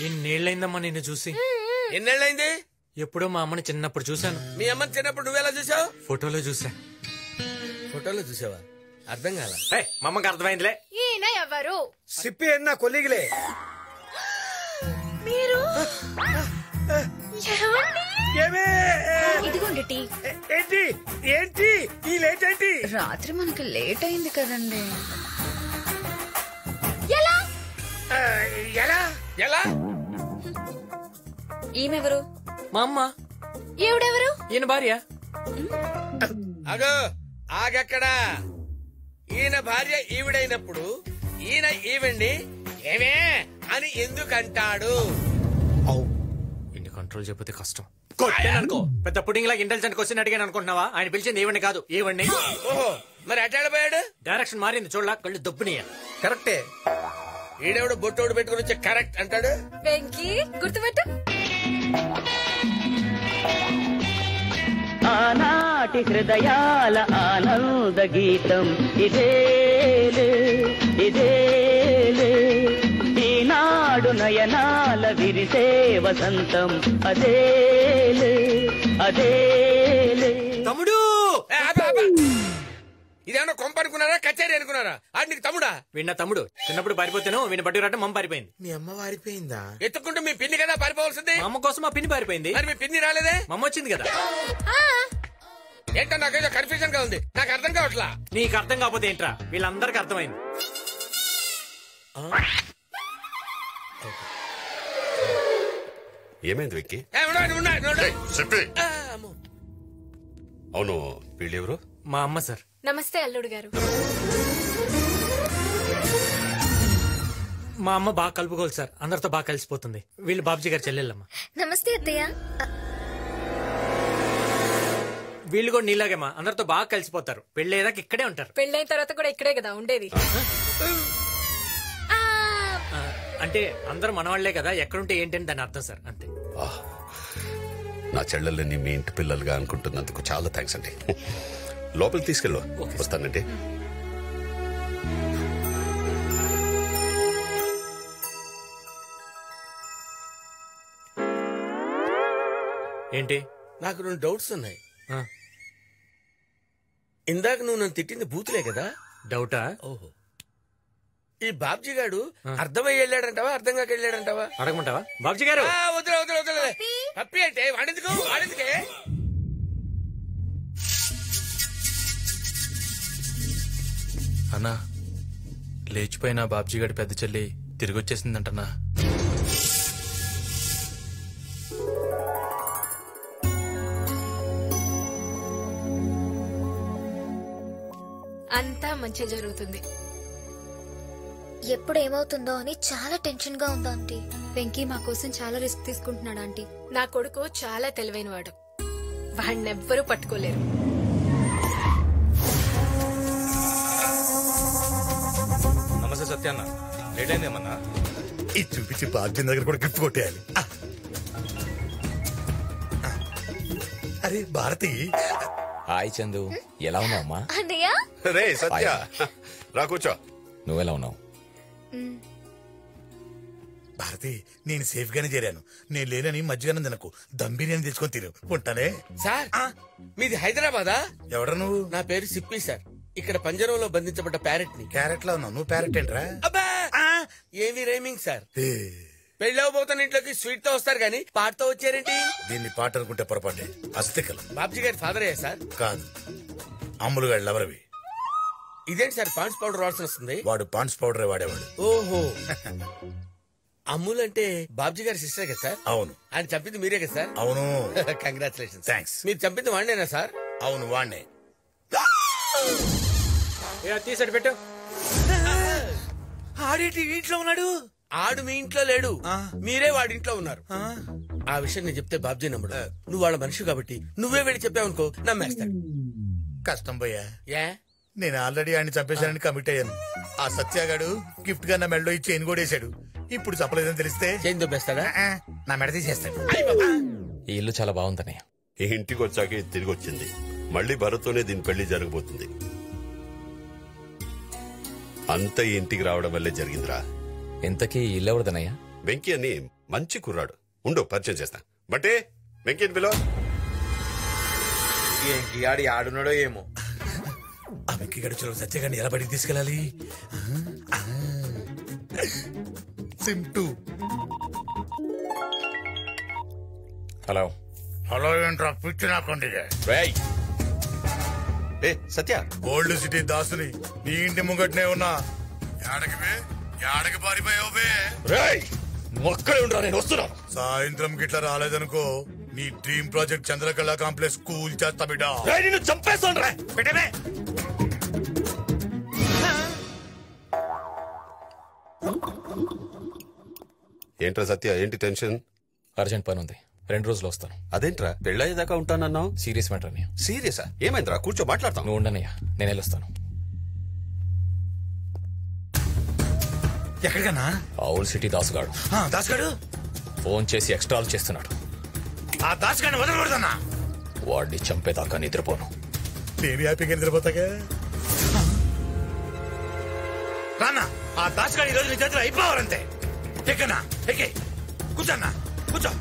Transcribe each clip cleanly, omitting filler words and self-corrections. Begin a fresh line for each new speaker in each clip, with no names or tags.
ఎన్నేళ్ళైందమ్మా నిన్ను చూసి?
ఎన్నేళ్ళైంది?
ఎప్పుడో మా అమ్మని చిన్నప్పుడు చూశాను.
మీ అమ్మని చిన్నప్పుడు నువ్వెలా చూసావు?
ఫోటోలో చూసా.
ఫోటోలో చూసావా? అర్థం కాల.
మా అమ్మకి అర్థమైందిలే.
ఈయన ఎవరు?
సిప్పి అన్న కొలిగిలే.
మీరు ఇదిగోండి టీ.
ఏంటి ఏంటి ఈ లేట్ ఏంటి?
రాత్రి మనకి లేట్ అయింది కదండి. ఎలా
ఎలా
ఎలా?
ఈమెవరు?
మా అమ్మ.
ఈవిడెవరు?
ఈయన భార్య.
అగో ఆగక్కడా. ఈయన భార్య ఈవిడైనప్పుడు ఈయన ఈవిడ్ని ఏమే అని ఎందుకంటాడు?
ఇన్ని కంట్రోల్ చేయకపోతే కష్టం. కొట్టాననుకో పెద్ద పుడింగ్ లాగా ఇంటెలిజెంట్ క్వశ్చన్ అడిగాను అనుకుంటున్నావా? ఆయన పిలిచింది ఈవిడ్ని కాదు, ఈవిడ్ని.
ఓహో, మరి అటాడిపోయాడు.
డైరెక్షన్ మారింది చూడలా, కళ్ళు దొబ్బునియా.
కరెక్టే. ఈడెవడు బొట్టోడు పెట్టుకుని వచ్చి కరెక్ట్ అంటాడు.
వెంకీ గుర్తుపెట్టు.
ఆనాటి హృదయాల ఆనంద గీతం ఇదేలే ఇదేలే, ఈనాడు నయనాల విరిసే వసంతం అదేలే అదేలే.
తమ్ముడు
ఇదేమన్నా కొంప అనుకున్నారా, కచేరీ అనుకున్నారా? ఆడు నీకు తమ్ముడా?
వీడిన తమ్ముడు. చిన్నప్పుడు పారిపోతాను, వీడిని బట్టి రావటం మమ్మ పారిపోయింది.
మీ అమ్మ వారిపోయిందా?
ఎత్తుకుంటూ మీ పిన్ని కదా పారిపోవాల్సింది.
మా అమ్మ కోసం మా పిన్ని పారిపోయింది.
మరి మీ పిన్ని రాలేదే?
మమ్మ వచ్చింది కదా.
ఏంటో నాకేదో కన్ఫ్యూజన్ గా ఉంది, నాకు అర్థం కావట్లా.
నీకు అర్థం కాకపోతే ఏంట్రా, వీళ్ళందరికి అర్థమైంది.
ఏమైంది వెక్కి?
చెప్పి
అవును, వీళ్ళెవరు?
మా అమ్మ సార్.
నమస్తే అల్లుడు గారు.
మా అమ్మ బాగా కలుపుకోవాలి సార్, అందరితో బాగా కలిసిపోతుంది. వీళ్ళు బాబుజీ గారు చెల్లెళ్ళమ్మ.
నమస్తే అత్తయ్య.
వీళ్ళు కూడా నీలాగేమా, అందరితో బాగా కలిసిపోతారు. పెళ్ళేదాకా ఇక్కడే ఉంటారు.
పెళ్ళైన తర్వాత కూడా ఇక్కడే కదా ఉండేది.
అంటే అందరూ మనవాళ్లే కదా, ఎక్కడుంటే ఏంటని దాని అర్థం సార్, అంతే.
నా చెల్లెల్ని మీ ఇంటి పిల్లలుగా అనుకుంటున్నందుకు చాలా థ్యాంక్స్ అండి. లోపలికి తీసుకెళ్ళు. వస్తానండి.
ఏంటి?
నాకు 2 డౌట్స్ ఉన్నాయి. ఇందాక నువ్వు నన్ను తిట్టింది బూతులే కదా?
డౌటా?
ఓహో. ఈ బాబ్జీ గాడు అర్థమై వెళ్ళాడంటావా, అర్థం కాక వెళ్ళాడంటావా?
అడగమంటావా బాబ్జీ గారు?
వదిలే వదిలే వదిలే. పప్పి అంటే వాడెందుకు, వాడెందుకే?
అన్నా, లేచిపోయిన బాబ్జీ గారి పెద్ద చెల్లి తిరిగి వచ్చేసిందంటన్నా.
అంతా మంచి జరుగుతుంది.
ఎప్పుడు ఏమవుతుందో అని చాలా టెన్షన్ గా ఉంది ఆంటీ.
వెంకీ మా కోసం చాలా రిస్క్ తీసుకుంటున్నాడు ఆంటీ. నా కొడుకు చాలా తెలివైన వాడు, వాడినెవ్వరూ పట్టుకోలేరు.
నమస్తే సత్యాన్న, లేట్ అయిందేమన్నా?
ఇది చూపించి బాబ్జీ దగ్గర కూడా గిఫ్ట్ కొట్టేయాలి. అరే భారతి.
హాయ్ చందు, ఎలా ఉన్నావు అమ్మా?
అన్నయ్య.
రే సత్య, రా కూర్చో.
నువ్వెలా ఉన్నావు?
భారతి, నేను సేఫ్ గానే చేరాను. నేను లేనని మధ్యగానం తినకు, దమ్ బిర్యానీ తెచ్చుకొని తిరు. ఉంటానే.
సార్, మీది హైదరాబాదా?
ఎవడ నువ్వు?
నా పేరు సిప్పి సార్. ఇక్కడ పంజరంలో బంధించబడ్డ ప్యారెట్ ని.
క్యారెట్ లో ఉన్నావు నువ్వు, ప్యారెట్ ఏంట్రా?
అబ్బా, ఏమి రైమింగ్ సార్. పెళ్ళవబోతున్న ఇంట్లోకి స్వీట్ తో వస్తారు గానీ పాటతో వచ్చారేంటి?
దీన్ని పాట అనుకుంటే పొరపాటే. అస్తికలు.
బాబ్జీ గారి ఫాదర్ అయ్యా సార్?
కాదు, అమ్ములు గారి లవరవి.
ఇదేంటి సార్ పాండ్స్ పౌడర్ వాసన వస్తుంది?
వాడు పాండ్స్ పౌడరే వాడేవాడు.
ఓహో. అమ్ముల్ అంటే బాబ్జీ గారి సిస్టర్ కదా సార్?
అవును.
ఆయన చంపింది మీరే కదా సార్?
అవును.
కంగ్రాచులేషన్.
థ్యాంక్స్.
మీరు చంపింది వాడినేనా సార్?
అవును, వాడినే.
తీసాడు పెట్టు.
ఆడేటి ఇంట్లో ఉన్నాడు?
ఆడు మీ ఇంట్లో లేడు, మీరే వాడి ఇంట్లో ఉన్నారు. ఆ విషయం నేను చెప్తే బాబ్జీ నమ్మడు. నువ్వు వాళ్ళ మనిషి కాబట్టి నువ్వే వెళ్ళి చెప్పావనుకో నమ్మేస్తాడు.
కష్టం పోయా.
ఏ?
నేను ఆల్రెడీ ఆయన్ని చంపేశానని కమిట్ అయ్యాను. ఆ సత్యాగాడు గిఫ్ట్ గా నా మెడలో ఇచ్చి చైన్ కూడా వేసాడు. ఇప్పుడు చెప్పలేదని తెలిస్తే
చైన్ దొబ్బేస్తాడా?
నా మెడ తీసేస్తాడు.
ఈ ఇల్లు చాలా బాగుందన్నయ్య.
ఈ ఇంటికి వచ్చాక తిరిగి వచ్చింది. మళ్ళీ భరత్తోనే దీని పెళ్లి జరగబోతుంది. అంత ఈ ఇంటికి రావడం వల్లే జరిగిందిరా.
ఇంతకీ ఇల్లు ఎవరిదన్నయ్య?
వెంకీ అని మంచి కుర్రాడు. ఉండు పరిచయం చేస్తా. బట్టే వెంకయ్య పిలో.
ఏంటి ఆడి ఆడున్నాడో ఏమో.
ఆ వెంకీ గడిచలో సత్యగాన్ని ఎలా బడికి తీసుకెళ్ళాలి? సింటూ.
హలో.
హలో ఏంట్రా పిచ్చి నాకండి.
ఏ సత్య,
ఓల్డ్ సిటీ దాసుని నీ ఇంటి ముంగట్నే ఉన్నా. యాడకి పారిపోయావు?
ఒక్కడే ఉండరా, నేను వస్తున్నాను.
సాయంత్రం గిట్లా రాలేదనుకో నీ dream project Chandrakala complex cool చేస్తా బిడ్డ.
నిన్ను చంపేస్తాను రా.
పెట్టమే.
ఏంట్రా సత్య, ఏంటి టెన్షన్?
అర్జెంట్ పని ఉంది, 2 రోజులు వస్తాను.
అదేంట్రా పెళ్ళయ్యేదాకా ఉంటానన్నావు?
సీరియస్ మ్యాటర్ అన్నయ్య.
సీరియసా? ఏమైందిరా? కూర్చో మాట్లాడతాం.
నువ్వు ఉండనయ్యా, నేను వెళ్ళొస్తాను.
ఎక్కడికన్నా?
ఓల్డ్ సిటీ దాసుగాడు.
దాసుగాడు
ఫోన్ చేసి ఎక్స్ట్రాలు చేస్తున్నాడు.
ఆ దాసుగాడిని వదలకూడదన్నా.
వాడిని చంపేదాకా నిద్రపోను.
నేను హ్యాపీగా నిద్రపోతాగా. రానా ఆ దాసుగాడి ఈరోజు నీ చేతిలో అయిపోవాలంతే. ఎక్కన్నా ఎక్కే కూర్చోన్నా కూర్చో.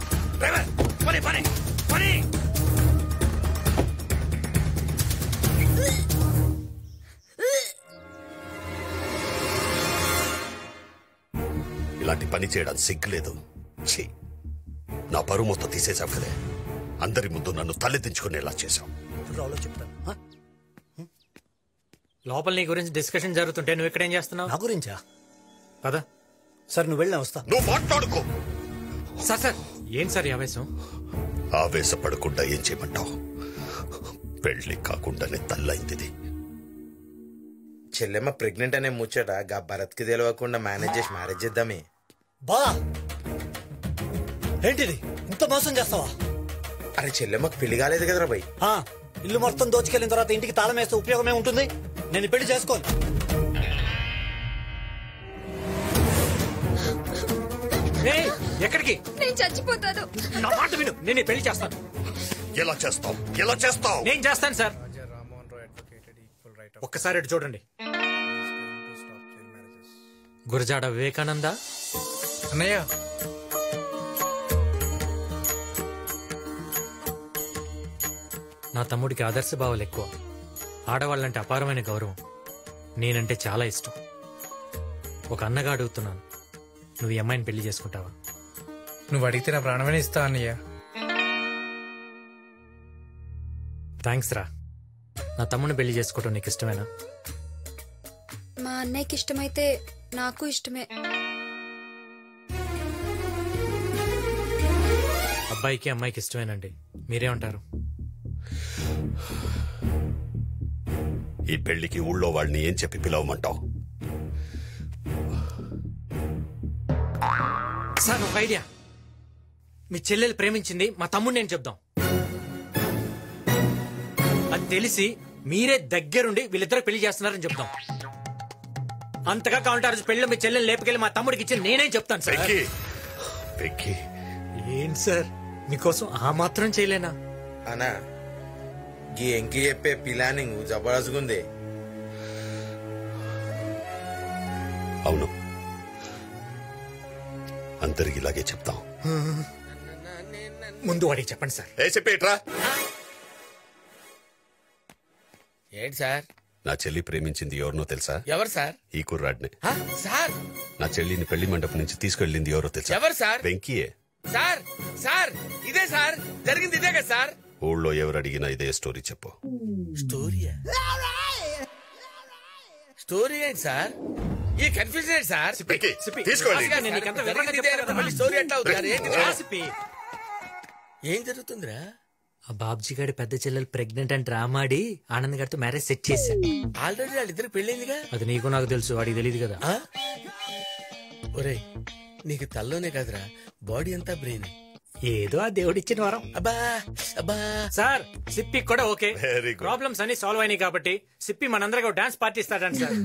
డ్రైవర్ పని పని పని.
ఇలాంటి పని చేయడానికి సిగ్గులేదు. ఛీ, నా పరువు మొత్తం తీసేసావు కదే. అందరి ముందు నన్ను తలెత్తించుకునేలా చేశావు.
లోపల నీ గురించి డిస్కషన్ జరుగుతుంటే నువ్వు ఇక్కడేం చేస్తున్నావు?
నా గురించా?
కదా
సార్ నువ్వు వెళ్ళినా వస్తా.
నువ్వు మాట్లాడుకో.
సార్ సార్ ఏం సార్ ఈ ఆవేశం?
ఆవేశపడకుండా ఏం చేయమంటావు? పెళ్లి కాకుండానే తల్లైంది.
చెల్లెమ్మ ప్రెగ్నెంట్ అనే ముచ్చట గా భరత్ కి తెలియకుండా మేనేజ్ చేసి మ్యారేజ్ చేద్దామే.
బా ఏంటిది ఇంత మోసం చేస్తావా?
అరే చెల్లెమ్మకు పెళ్లి కాలేదు కదరా భయ్.
ఇల్లు మొత్తం దోచుకెళ్ళిన తర్వాత ఇంటికి తాళం వేస్తే ఉపయోగమే ఉంటుంది. నేను పెళ్లి చేసుకోను.
ఎక్కడికి?
నేను చచ్చిపోతాను.
నా మాట విను, నేను పెళ్లి చేస్తాను.
ఎలా చేస్తావు? ఎలా చేస్తావు?
నేను చేస్తాను సార్. ఒక్కసారి అటు చూడండి. గురజాడ వివేకానంద
అన్నయ్య.
నా తమ్ముడికి ఆదర్శ భావాలు ఎక్కువ. ఆడవాళ్ళంటే అపారమైన గౌరవం. నేనంటే చాలా ఇష్టం. ఒక అన్నగా అడుగుతున్నాను, నువ్వు ఈ అమ్మాయిని పెళ్లి చేసుకుంటావా?
నువ్వు అడిగితే నా ప్రాణమైన ఇస్తా అన్నయ్య.
థ్యాంక్స్ రా. నా తమ్ముడిని పెళ్లి చేసుకోవటం నీకు ఇష్టమేనా?
మా అన్నయ్యకి ఇష్టమైతే నాకు ఇష్టమే.
అబ్బాయికి అమ్మాయికి ఇష్టమేనండి. మీరేమంటారు?
ఈ పెళ్లికి ఊళ్ళో వాళ్ళని ఏం చెప్పి పిలవమంటావు?
సార్ ఒక ఐడియా. మీ చెల్లెలు ప్రేమించింది మా తమ్ముడు నేను చెప్దాం. అది తెలిసి మీరే దగ్గరుండి వీళ్ళిద్దరు పెళ్లి చేస్తున్నారని చెప్దాం. అంతగా కావాలంటే ఆ రోజు పెళ్లి మీ చెల్లెలు లేపుకెళ్ళి మా తమ్ముడికి ఇచ్చి నేనే చెప్తాను సార్. ఏం సార్ మీకోసం ఆ మాత్రం చేయలేనా?
అనా గీ ఎంకి చెప్పే ప్లానింగ్ జబర్దస్త్గుంది.
అవును, అందరికి ఇలాగే చెప్తాం.
ముందు వాడికి చెప్పండి సార్.
చెప్పేట్రా.
ఏంటి సార్?
నా చెల్లి ప్రేమించింది ఎవరినో తెలుసా?
ఎవరు సార్?
ఈ కుర్రాడిని.
సార్
నా చెల్లిని పెళ్లి మండపం నుంచి తీసుకెళ్ళింది ఎవరో తెలుసా?
ఎవరు సార్?
వెంకీయే.
సార్ సార్ ఇదే సార్ జరిగింది, ఇదే కదా సార్?
ఊళ్ళో ఎవరు అడిగినా ఇదే స్టోరీ చెప్పు.
స్టోరీయా? స్టోరీ ఏంటి సార్? ఈ కన్ఫ్యూజన్ ఏంటి సార్? స్టోరీ ఎట్లా అవుతుంది? ఏం జరుగుతుందిరా?
ఆ బాబ్జీ గారి పెద్ద చెల్లెలు ప్రెగ్నెంట్ అని డ్రామా ఆడి ఆనంద్ గారితో మ్యారేజ్ సెట్ చేశా.
ఆల్రెడీ వాళ్ళిద్దరు పెళ్ళైందిగా.
అది నీకు నాకు తెలుసు, వాడికి తెలియదు కదా.
ఒరేయ్ నీకు తల్లోనే కాదురా, బాడీ అంతా బ్రెయిన్.
ఏదో ఆ దేవుడిచ్చిన వరం.
అబ్బా అబ్బా.
సార్ సిప్పి కూడా ఓకే.
Very good.
ప్రాబ్లమ్స్ అన్ని సాల్వ్ అయినాయి కాబట్టి సిప్పి మనందరికీ డాన్స్ పార్టీ ఇస్తాడంట సార్.